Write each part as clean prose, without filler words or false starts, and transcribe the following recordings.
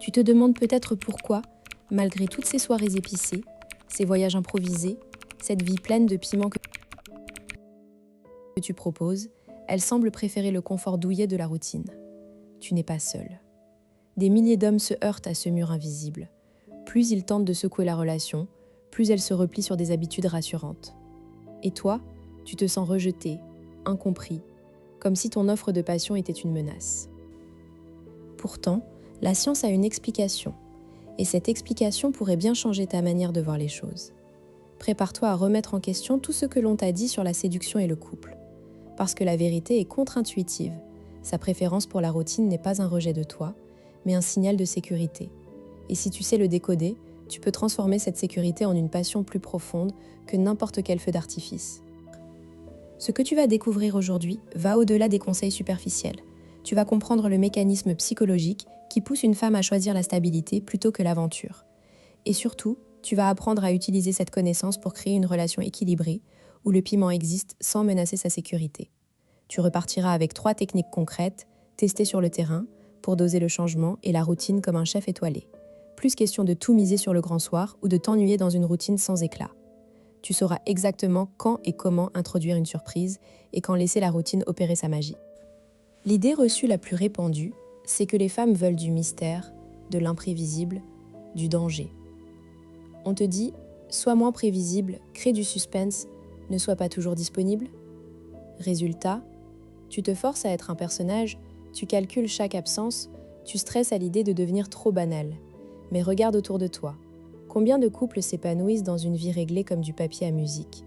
Tu te demandes peut-être pourquoi, malgré toutes ces soirées épicées, ces voyages improvisés, cette vie pleine de piments que tu proposes, elle semble préférer le confort douillet de la routine. Tu n'es pas seul. Des milliers d'hommes se heurtent à ce mur invisible. Plus ils tentent de secouer la relation, plus elle se replie sur des habitudes rassurantes. Et toi, tu te sens rejeté, incompris, comme si ton offre de passion était une menace. Pourtant, la science a une explication, et cette explication pourrait bien changer ta manière de voir les choses. Prépare-toi à remettre en question tout ce que l'on t'a dit sur la séduction et le couple. Parce que la vérité est contre-intuitive. Sa préférence pour la routine n'est pas un rejet de toi, mais un signal de sécurité. Et si tu sais le décoder, tu peux transformer cette sécurité en une passion plus profonde que n'importe quel feu d'artifice. Ce que tu vas découvrir aujourd'hui va au-delà des conseils superficiels. Tu vas comprendre le mécanisme psychologique qui pousse une femme à choisir la stabilité plutôt que l'aventure. Et surtout, tu vas apprendre à utiliser cette connaissance pour créer une relation équilibrée où le piment existe sans menacer sa sécurité. Tu repartiras avec 3 techniques concrètes, testées sur le terrain, pour doser le changement et la routine comme un chef étoilé. Plus question de tout miser sur le grand soir ou de t'ennuyer dans une routine sans éclat. Tu sauras exactement quand et comment introduire une surprise et quand laisser la routine opérer sa magie. L'idée reçue la plus répandue, c'est que les femmes veulent du mystère, de l'imprévisible, du danger. On te dit, sois moins prévisible, crée du suspense, ne sois pas toujours disponible. Résultat, tu te forces à être un personnage, tu calcules chaque absence, tu stresses à l'idée de devenir trop banal. Mais regarde autour de toi. Combien de couples s'épanouissent dans une vie réglée comme du papier à musique?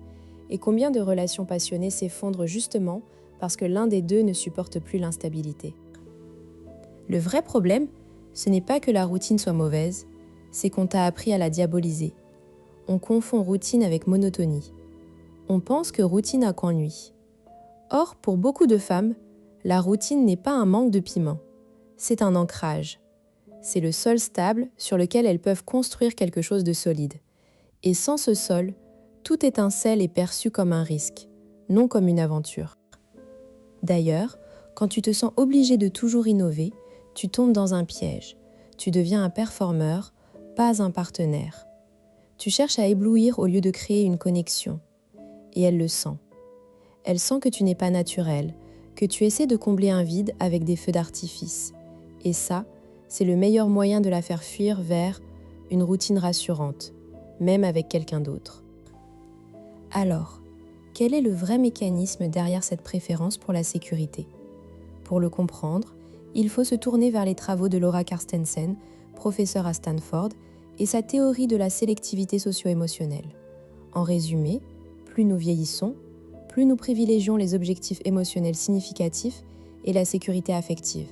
Et combien de relations passionnées s'effondrent justement parce que l'un des deux ne supporte plus l'instabilité? Le vrai problème, ce n'est pas que la routine soit mauvaise, c'est qu'on t'a appris à la diaboliser. On confond routine avec monotonie. On pense que routine a qu'ennui. Or, pour beaucoup de femmes, la routine n'est pas un manque de piment, c'est un ancrage. C'est le sol stable sur lequel elles peuvent construire quelque chose de solide. Et sans ce sol, toute étincelle est perçue comme un risque, non comme une aventure. D'ailleurs, quand tu te sens obligé de toujours innover, tu tombes dans un piège. Tu deviens un performeur, pas un partenaire. Tu cherches à éblouir au lieu de créer une connexion. Et elle le sent. Elle sent que tu n'es pas naturel, que tu essaies de combler un vide avec des feux d'artifice. Et ça, c'est le meilleur moyen de la faire fuir vers une routine rassurante, même avec quelqu'un d'autre. Alors, quel est le vrai mécanisme derrière cette préférence pour la sécurité? Pour le comprendre, il faut se tourner vers les travaux de Laura Carstensen, professeure à Stanford, et sa théorie de la sélectivité socio-émotionnelle. En résumé, plus nous vieillissons, plus nous privilégions les objectifs émotionnels significatifs et la sécurité affective.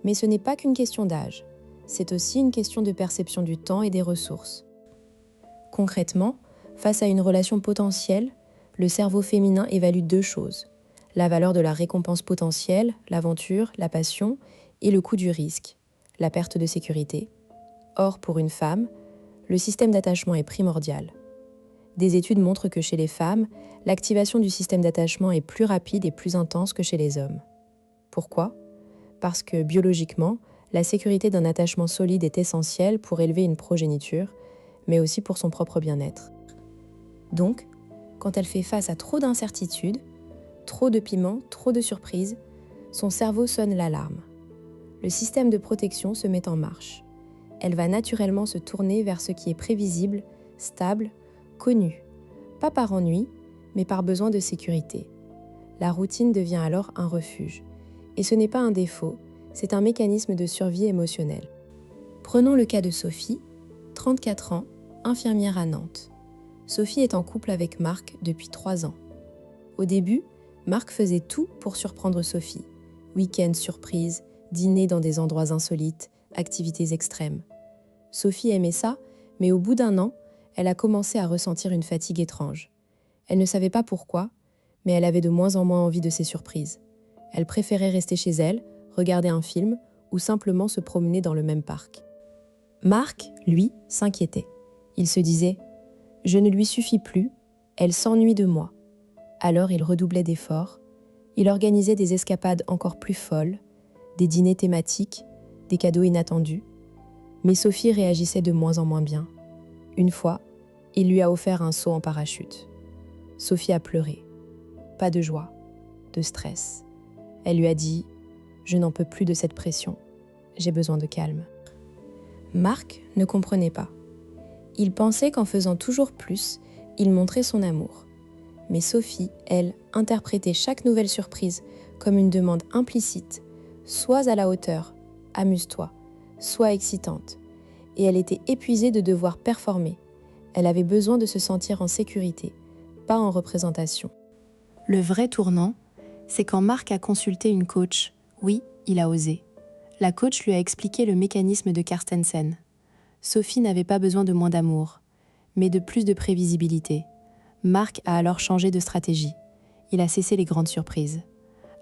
Mais ce n'est pas qu'une question d'âge, c'est aussi une question de perception du temps et des ressources. Concrètement, face à une relation potentielle, le cerveau féminin évalue 2 choses. La valeur de la récompense potentielle, l'aventure, la passion, et le coût du risque, la perte de sécurité. Or, pour une femme, le système d'attachement est primordial. Des études montrent que chez les femmes, l'activation du système d'attachement est plus rapide et plus intense que chez les hommes. Pourquoi ? Parce que, biologiquement, la sécurité d'un attachement solide est essentielle pour élever une progéniture, mais aussi pour son propre bien-être. Donc, quand elle fait face à trop d'incertitudes, trop de piments, trop de surprises, son cerveau sonne l'alarme. Le système de protection se met en marche. Elle va naturellement se tourner vers ce qui est prévisible, stable, connu. Pas par ennui, mais par besoin de sécurité. La routine devient alors un refuge. Et ce n'est pas un défaut, c'est un mécanisme de survie émotionnelle. Prenons le cas de Sophie, 34 ans, infirmière à Nantes. Sophie est en couple avec Marc depuis 3 ans. Au début, Marc faisait tout pour surprendre Sophie. Week-ends surprises, dîners dans des endroits insolites, activités extrêmes. Sophie aimait ça, mais au bout d'1 an, elle a commencé à ressentir une fatigue étrange. Elle ne savait pas pourquoi, mais elle avait de moins en moins envie de ces surprises. Elle préférait rester chez elle, regarder un film ou simplement se promener dans le même parc. Marc, lui, s'inquiétait. Il se disait « Je ne lui suffis plus, elle s'ennuie de moi ». Alors il redoublait d'efforts, il organisait des escapades encore plus folles, des dîners thématiques, des cadeaux inattendus. Mais Sophie réagissait de moins en moins bien. Une fois, il lui a offert un saut en parachute. Sophie a pleuré. Pas de joie, de stress. Elle lui a dit « Je n'en peux plus de cette pression. J'ai besoin de calme. » Marc ne comprenait pas. Il pensait qu'en faisant toujours plus, il montrait son amour. Mais Sophie, elle, interprétait chaque nouvelle surprise comme une demande implicite, soit à la hauteur, amuse-toi, soit excitante. Et elle était épuisée de devoir performer. Elle avait besoin de se sentir en sécurité, pas en représentation. Le vrai tournant, c'est quand Marc a consulté une coach. Oui, il a osé. La coach lui a expliqué le mécanisme de Carstensen. Sophie n'avait pas besoin de moins d'amour, mais de plus de prévisibilité. Marc a alors changé de stratégie. Il a cessé les grandes surprises.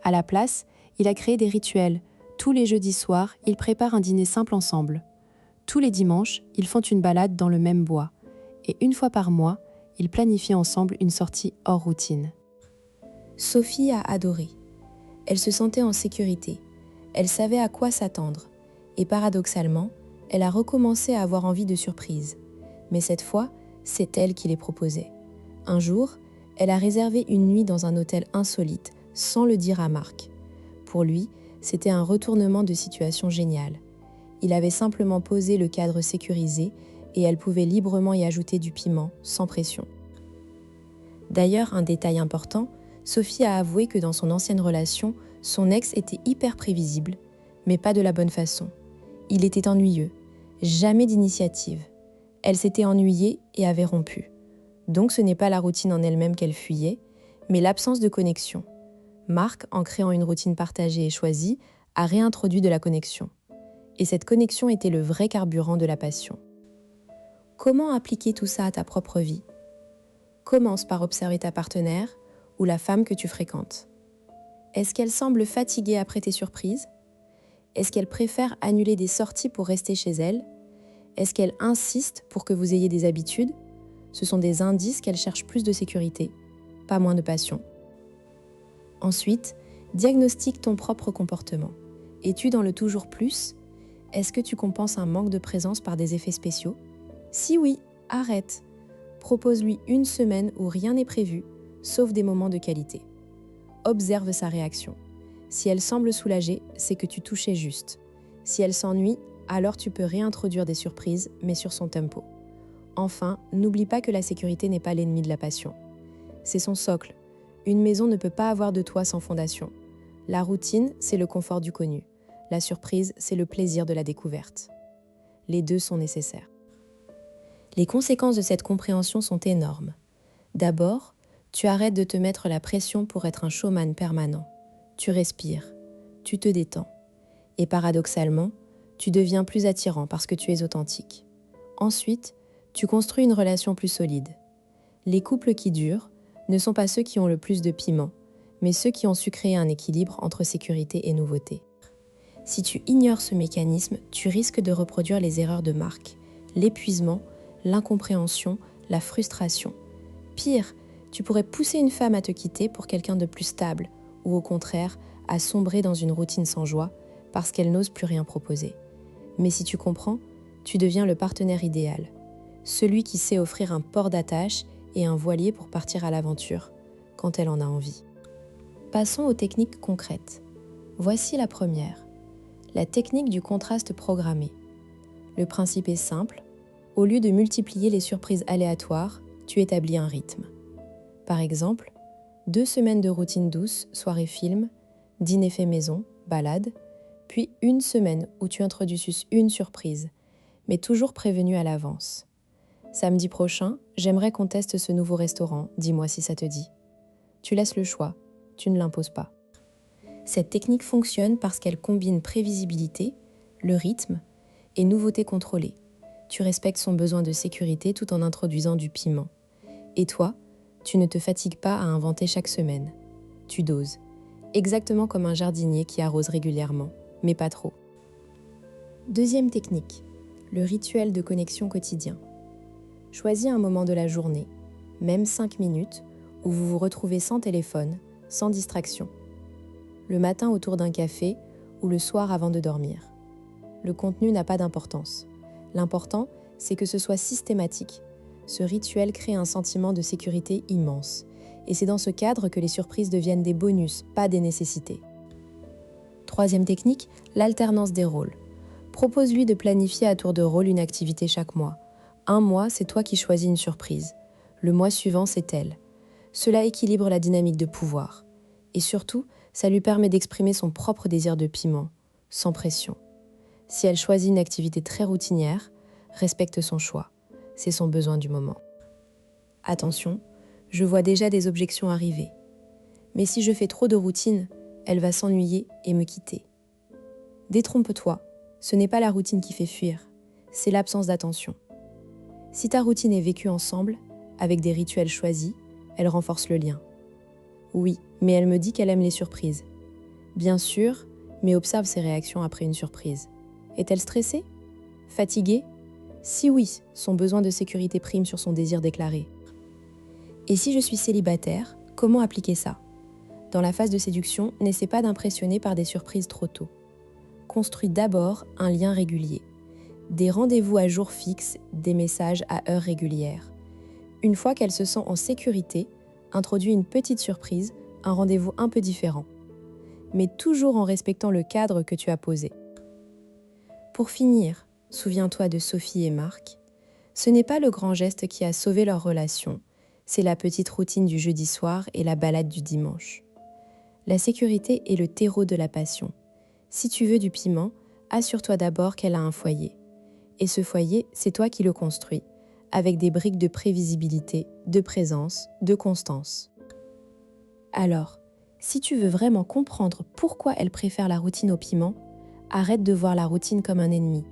À la place, il a créé des rituels. Tous les jeudis soirs, ils préparent un dîner simple ensemble. Tous les dimanches, ils font une balade dans le même bois. Et une fois par mois, ils planifient ensemble une sortie hors routine. Sophie a adoré. Elle se sentait en sécurité. Elle savait à quoi s'attendre. Et paradoxalement, elle a recommencé à avoir envie de surprises. Mais cette fois, c'est elle qui les proposait. Un jour, elle a réservé une nuit dans un hôtel insolite, sans le dire à Marc. Pour lui, c'était un retournement de situation génial. Il avait simplement posé le cadre sécurisé et elle pouvait librement y ajouter du piment, sans pression. D'ailleurs, un détail important, Sophie a avoué que dans son ancienne relation, son ex était hyper prévisible, mais pas de la bonne façon. Il était ennuyeux, jamais d'initiative. Elle s'était ennuyée et avait rompu. Donc ce n'est pas la routine en elle-même qu'elle fuyait, mais l'absence de connexion. Marc, en créant une routine partagée et choisie, a réintroduit de la connexion. Et cette connexion était le vrai carburant de la passion. Comment appliquer tout ça à ta propre vie ? Commence par observer ta partenaire ou la femme que tu fréquentes. Est-ce qu'elle semble fatiguée après tes surprises ? Est-ce qu'elle préfère annuler des sorties pour rester chez elle ? Est-ce qu'elle insiste pour que vous ayez des habitudes ? Ce sont des indices qu'elle cherche plus de sécurité, pas moins de passion. Ensuite, diagnostique ton propre comportement. Es-tu dans le toujours plus ? Est-ce que tu compenses un manque de présence par des effets spéciaux ? Si oui, arrête. Propose-lui une semaine où rien n'est prévu, sauf des moments de qualité. Observe sa réaction. Si elle semble soulagée, c'est que tu touchais juste. Si elle s'ennuie, alors tu peux réintroduire des surprises, mais sur son tempo. Enfin, n'oublie pas que la sécurité n'est pas l'ennemi de la passion. C'est son socle. Une maison ne peut pas avoir de toit sans fondation. La routine, c'est le confort du connu. La surprise, c'est le plaisir de la découverte. Les deux sont nécessaires. Les conséquences de cette compréhension sont énormes. D'abord, tu arrêtes de te mettre la pression pour être un showman permanent. Tu respires, tu te détends. Et paradoxalement, tu deviens plus attirant parce que tu es authentique. Ensuite, tu construis une relation plus solide. Les couples qui durent ne sont pas ceux qui ont le plus de piment, mais ceux qui ont su créer un équilibre entre sécurité et nouveauté. Si tu ignores ce mécanisme, tu risques de reproduire les erreurs de Marc, l'épuisement, l'incompréhension, la frustration. Pire, tu pourrais pousser une femme à te quitter pour quelqu'un de plus stable, ou au contraire, à sombrer dans une routine sans joie, parce qu'elle n'ose plus rien proposer. Mais si tu comprends, tu deviens le partenaire idéal. Celui qui sait offrir un port d'attache et un voilier pour partir à l'aventure, quand elle en a envie. Passons aux techniques concrètes. Voici la première. La technique du contraste programmé. Le principe est simple. Au lieu de multiplier les surprises aléatoires, tu établis un rythme. Par exemple, 2 semaines de routine douce, soirée film, dîner fait maison, balade, puis 1 semaine où tu introduis une surprise, mais toujours prévenue à l'avance. Samedi prochain, j'aimerais qu'on teste ce nouveau restaurant, dis-moi si ça te dit. Tu laisses le choix, tu ne l'imposes pas. Cette technique fonctionne parce qu'elle combine prévisibilité, le rythme et nouveauté contrôlée. Tu respectes son besoin de sécurité tout en introduisant du piment. Et toi, tu ne te fatigues pas à inventer chaque semaine. Tu doses, exactement comme un jardinier qui arrose régulièrement, mais pas trop. Deuxième technique, le rituel de connexion quotidien. Choisis un moment de la journée, même 5 minutes, où vous vous retrouvez sans téléphone, sans distraction. Le matin autour d'un café ou le soir avant de dormir. Le contenu n'a pas d'importance. L'important, c'est que ce soit systématique. Ce rituel crée un sentiment de sécurité immense. Et c'est dans ce cadre que les surprises deviennent des bonus, pas des nécessités. Troisième technique, l'alternance des rôles. Propose-lui de planifier à tour de rôle une activité chaque mois. Un mois, c'est toi qui choisis une surprise. Le mois suivant, c'est elle. Cela équilibre la dynamique de pouvoir. Et surtout, ça lui permet d'exprimer son propre désir de piment, sans pression. Si elle choisit une activité très routinière, respecte son choix. C'est son besoin du moment. Attention, je vois déjà des objections arriver. Mais si je fais trop de routine, elle va s'ennuyer et me quitter. Détrompe-toi, ce n'est pas la routine qui fait fuir, c'est l'absence d'attention. Si ta routine est vécue ensemble, avec des rituels choisis, elle renforce le lien. Oui, mais elle me dit qu'elle aime les surprises. Bien sûr, mais observe ses réactions après une surprise. Est-elle stressée? Fatiguée? Si oui, son besoin de sécurité prime sur son désir déclaré. Et si je suis célibataire, comment appliquer ça? Dans la phase de séduction, n'essaie pas d'impressionner par des surprises trop tôt. Construis d'abord un lien régulier. Des rendez-vous à jour fixe, des messages à heures régulières. Une fois qu'elle se sent en sécurité, introduis une petite surprise, un rendez-vous un peu différent. Mais toujours en respectant le cadre que tu as posé. Pour finir, souviens-toi de Sophie et Marc. Ce n'est pas le grand geste qui a sauvé leur relation, c'est la petite routine du jeudi soir et la balade du dimanche. La sécurité est le terreau de la passion. Si tu veux du piment, assure-toi d'abord qu'elle a un foyer. Et ce foyer, c'est toi qui le construis, avec des briques de prévisibilité, de présence, de constance. Alors, si tu veux vraiment comprendre pourquoi elle préfère la routine au piment, arrête de voir la routine comme un ennemi.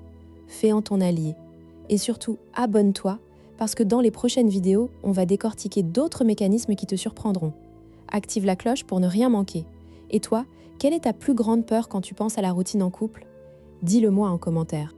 Fais-en ton allié. Et surtout, abonne-toi, parce que dans les prochaines vidéos, on va décortiquer d'autres mécanismes qui te surprendront. Active la cloche pour ne rien manquer. Et toi, quelle est ta plus grande peur quand tu penses à la routine en couple? Dis-le moi en commentaire.